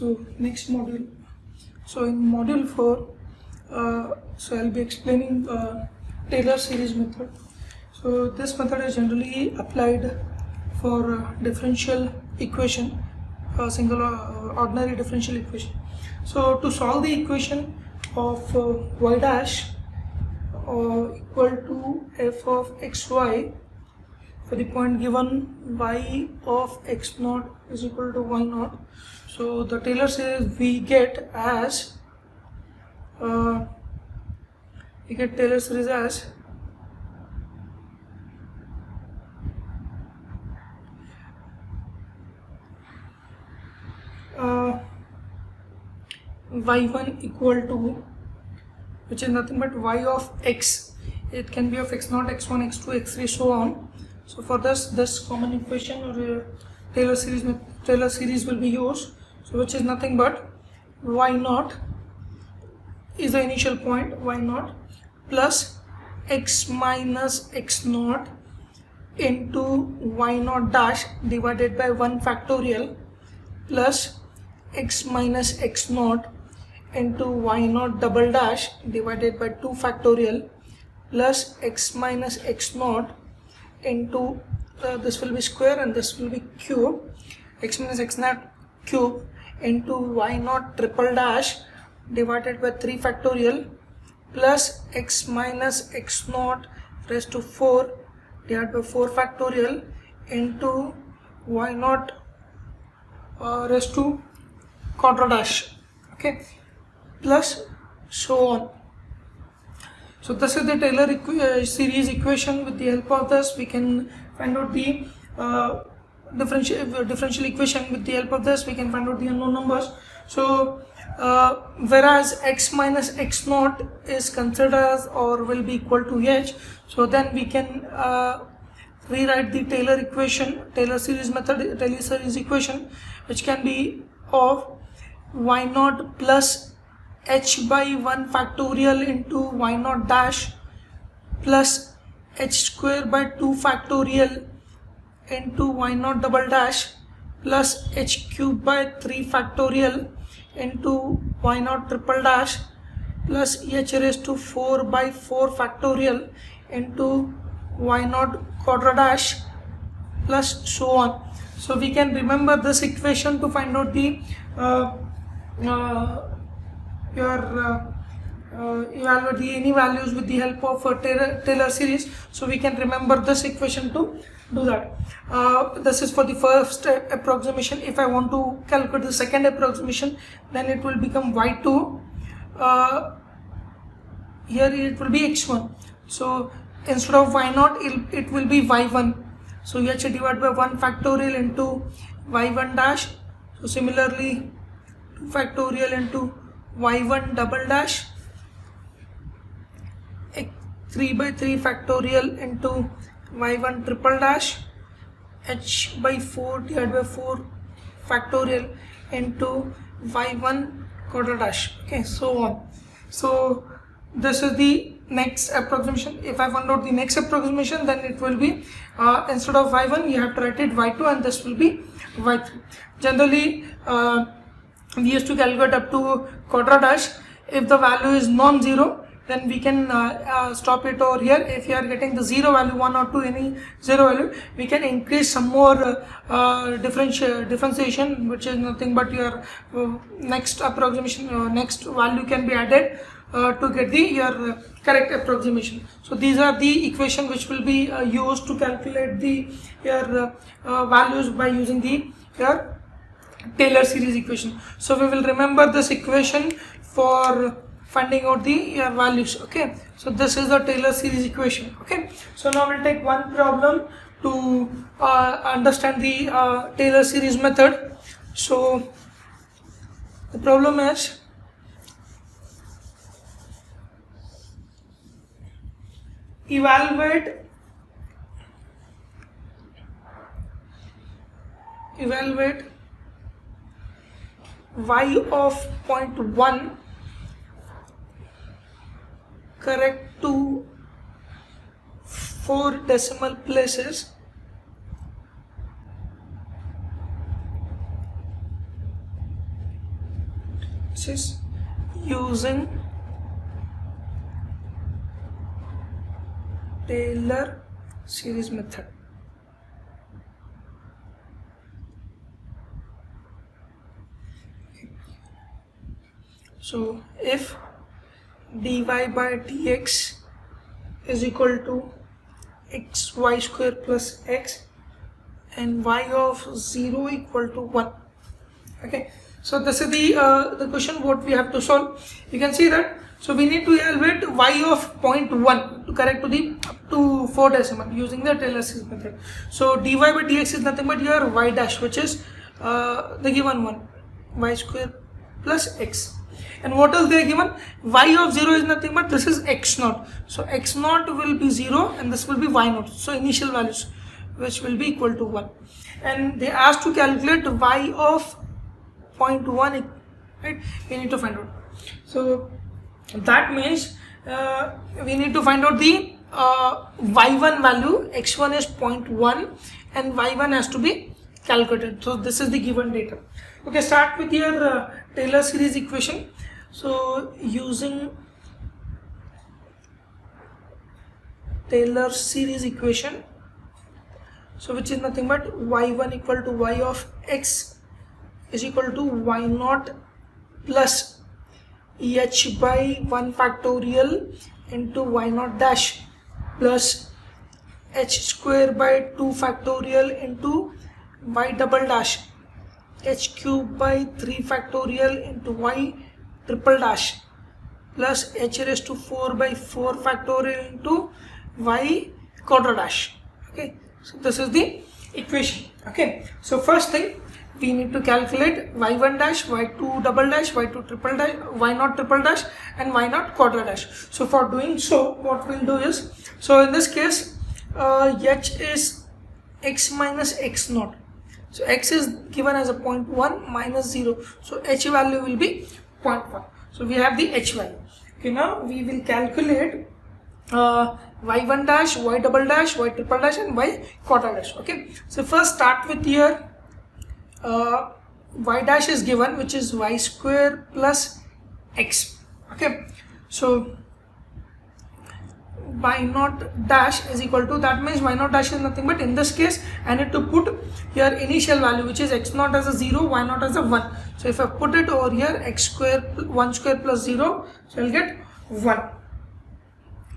So next module. So in module 4, so I'll be explaining Taylor series method. So this method is generally applied for differential equation, single ordinary differential equation. So to solve the equation of y dash equal to f of xy for the point given y of x naught is equal to y naught. So the Taylor series we get as Taylor series as y1 equal to, which is nothing but y of x. It can be of x naught, x1, x2, x3, so on. So for this common equation or Taylor series will be used. So which is nothing but y naught is the initial point, y naught plus x minus x naught into y naught dash divided by 1 factorial plus x minus x naught into y naught double dash divided by 2 factorial plus x minus x naught into this will be square and this will be cube, x minus x naught cube into y naught triple dash divided by 3 factorial plus x minus x naught raised to 4 divided by 4 factorial into y naught raised to quarter dash, okay, plus so on. So this is the Taylor series equation. With the help of this we can find out the differential equation. With the help of this we can find out the unknown numbers. So whereas x minus x naught is considered as or will be equal to h, so then we can rewrite the Taylor series method, Taylor series equation, which can be of y naught plus h by 1 factorial into y naught dash plus h square by 2 factorial into y naught double dash plus h cube by 3 factorial into y naught triple dash plus h raised to 4 by 4 factorial into y naught quarter dash plus so on. So we can remember this equation to find out the evaluate any values with the help of Taylor series. So we can remember this equation to do that. This is for the first approximation. If I want to calculate the second approximation, then it will become y2. Here it will be x1. So instead of y naught, it will be y1. So h divided by 1 factorial into y1 dash. So similarly 2 factorial into y1 double dash, 3 by 3 factorial into y1 triple dash, h by 4 divided by 4 factorial into y1 quarter dash, okay, so on. So this is the next approximation. If I find out the next approximation, then it will be instead of y1 you have to write it y2 and this will be y3. Generally we used to calculate up to quarter dash. If the value is non-zero, then we can stop it over here. If you are getting the zero value, 1 or 2, any zero value, we can increase some more differentiation, which is nothing but your next approximation, next value can be added to get your correct approximation. So these are the equation which will be used to calculate your values by using your Taylor series equation. So we will remember this equation for finding out your values, okay. So this is the Taylor series equation, okay. So now we'll take one problem to understand the Taylor series method. So the problem is evaluate y of 0.1 correct to 4 decimal places This is using Taylor series method. So if dy by dx is equal to xy square plus x and y of 0 equal to 1. Okay, so this is the question what we have to solve. You can see that. So we need to evaluate y of 0.1 to correct to the up to 4 decimal using the Taylor series method. So dy by dx is nothing but your y dash, which is the given one, y square plus x. And what else they are given? Y of 0 is nothing but this is x naught. So x naught will be 0 and this will be y naught. So initial values which will be equal to 1. And they asked to calculate y of 0.1, right? We need to find out. So that means we need to find out the y1 value. X1 is 0.1 and y1 has to be calculated. So this is the given data. Okay, start with your Taylor series equation. So using Taylor series equation, so which is nothing but y1 equal to y of x is equal to y naught plus h by 1 factorial into y naught dash plus h square by 2 factorial into y double dash h cube by 3 factorial into y triple dash plus h raised to 4 by 4 factorial into y quarter dash. Okay, so this is the equation. Okay, so first thing we need to calculate y1 dash, y2 double dash, y2 triple dash, y naught triple dash and y naught quarter dash. So for doing so, what we'll do is, so in this case h is x minus x naught. So x is given as a 0.1 minus 0. So h value will be 0.1. So we have the h value. Okay, now we will calculate y1 dash, y double dash, y triple dash and y quarter dash. Okay, so first start with your y dash is given, which is y square plus x. Okay, so y naught dash is equal to, that means y naught dash is nothing but, in this case I need to put your initial value, which is x naught as a 0, y naught as a 1. So if I put it over here, x square 1 square plus 0, so I'll get 1.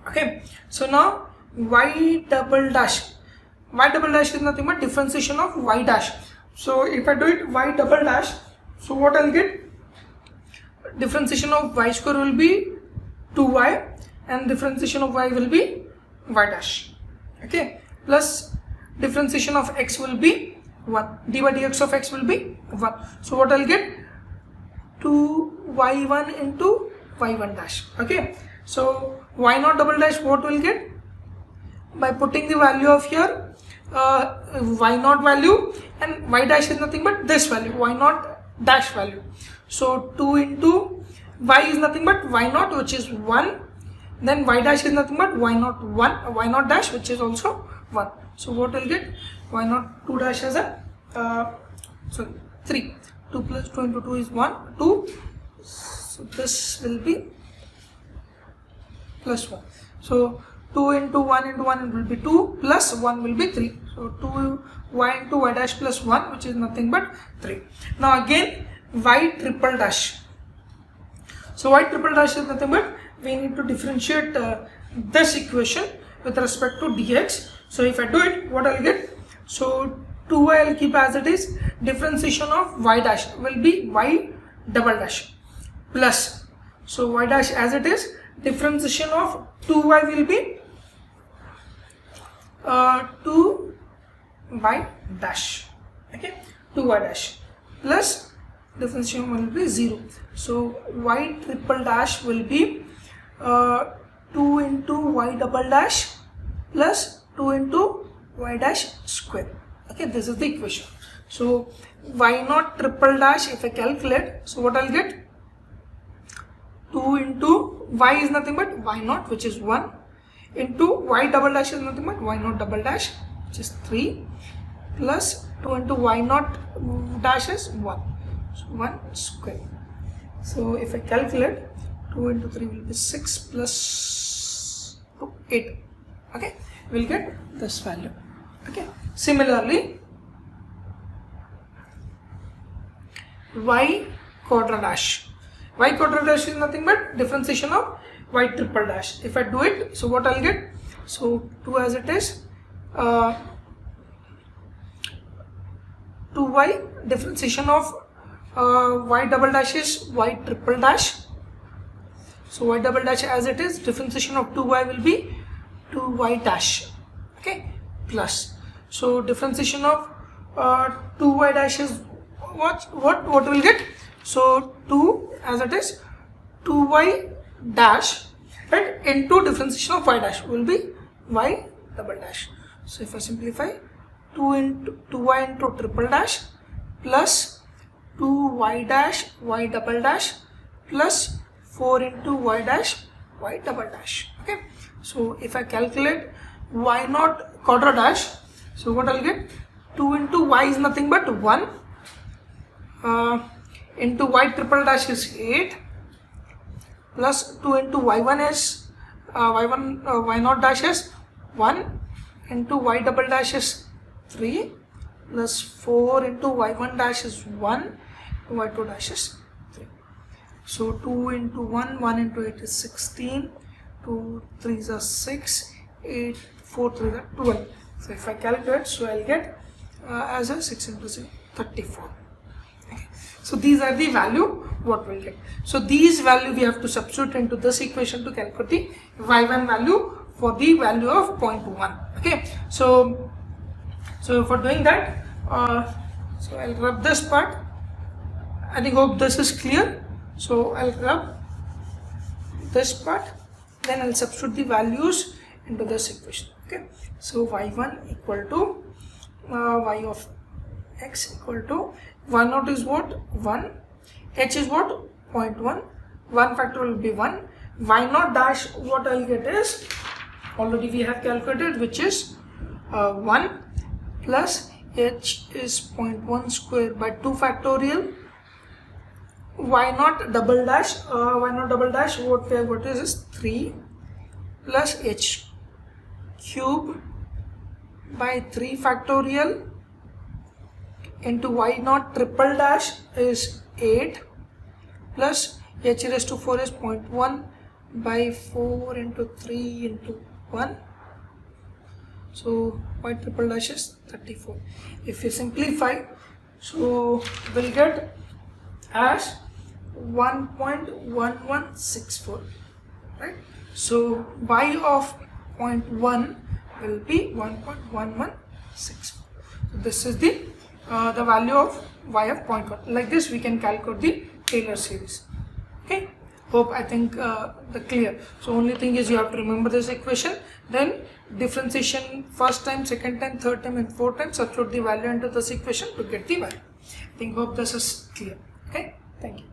Okay, so now y double dash is nothing but differentiation of y dash. So if I do it y double dash, so what I'll get, differentiation of y square will be 2y and differentiation of y will be y dash. Okay, plus differentiation of x will be 1, d by dx of x will be 1. So what I'll get, 2y1 into y1 dash. Okay, so y naught double dash, what will get, by putting the value of here y naught value, and y dash is nothing but this value, y naught dash value. So 2 into y is nothing but y naught, which is 1, then y dash is nothing but y naught dash, which is also 1. So what will get, y naught 2 dash as a 3. 2 plus 2 into 2 is 1, 2. So this will be plus 1. So 2 into 1 into 1 will be 2, plus 1 will be 3. So 2y into y dash plus 1, which is nothing but 3. Now again y triple dash. So y triple dash is nothing but, we need to differentiate this equation with respect to dx. So if I do it, what I'll get, so 2y I'll keep as it is, differentiation of y dash will be y double dash plus, so y dash as it is, differentiation of 2y will be 2y dash. Okay, 2y dash plus differentiation will be 0. So y triple dash will be 2 into y double dash plus 2 into y dash square. Okay, this is the equation. So y naught triple dash, if I calculate, so what I'll get, 2 into y is nothing but y naught, which is 1, into y double dash is nothing but y naught double dash, which is 3, plus 2 into y naught dash is 1, so 1 square. So if I calculate, 2 into 3 will be 6 plus 2, 8. Okay, we'll get this value. Okay, similarly, y quadra dash. Y quadra dash is nothing but differentiation of y triple dash. If I do it, so what I'll get? So 2 as it is, 2y, differentiation of y double dash is y triple dash. So y double dash as it is, differentiation of 2y will be 2y dash. Okay, plus. So differentiation of 2y dash is what we'll get? So 2 as it is, 2y dash, right, into differentiation of y dash will be y double dash. So if I simplify, 2y into triple dash plus 2y dash y double dash plus 4 into y dash y double dash. Okay, so if I calculate y naught quadra dash, so what I'll get? 2 into y is nothing but 1 into y triple dash is 8 plus 2 into y1 is y naught dash is 1 into y double dash is 3 plus 4 into y1 dash is 1, y2 dash is 3. So 2 into 1, 1 into 8 is 16, 2 3s are 6, 8, 4 3s are 12. So if I calculate, so I'll get as a 6 into 6, 34. Okay. So these are the value what we'll get. So these value we have to substitute into this equation to calculate the y1 value for the value of 0.1. Okay. So for doing that, so I'll rub this part. I think hope this is clear. So I'll rub this part, then I'll substitute the values into this equation. Okay. So y1 equal to y of x equal to y naught is what? 1, h is what? 0.1, 1 factor will be 1, y naught dash what I'll get is already we have calculated, which is 1 plus h is 0.1 square by 2 factorial, y naught double dash what we have got is 3 plus h cube by 3 factorial into y naught triple dash is 8 plus h raised to 4 is 0.1 by 4 into 3 into 1. So y triple dash is 34. If you simplify, so we'll get as 1.1164, right? So y of 0.1 will be 1.1164. So this is the value of y of 0.1. Like this we can calculate the Taylor series. Okay, hope I think the clear. So only thing is you have to remember this equation, then differentiation first time, second time, third time and fourth time, substitute the value into this equation to get the value. I think hope this is clear. Okay, thank you.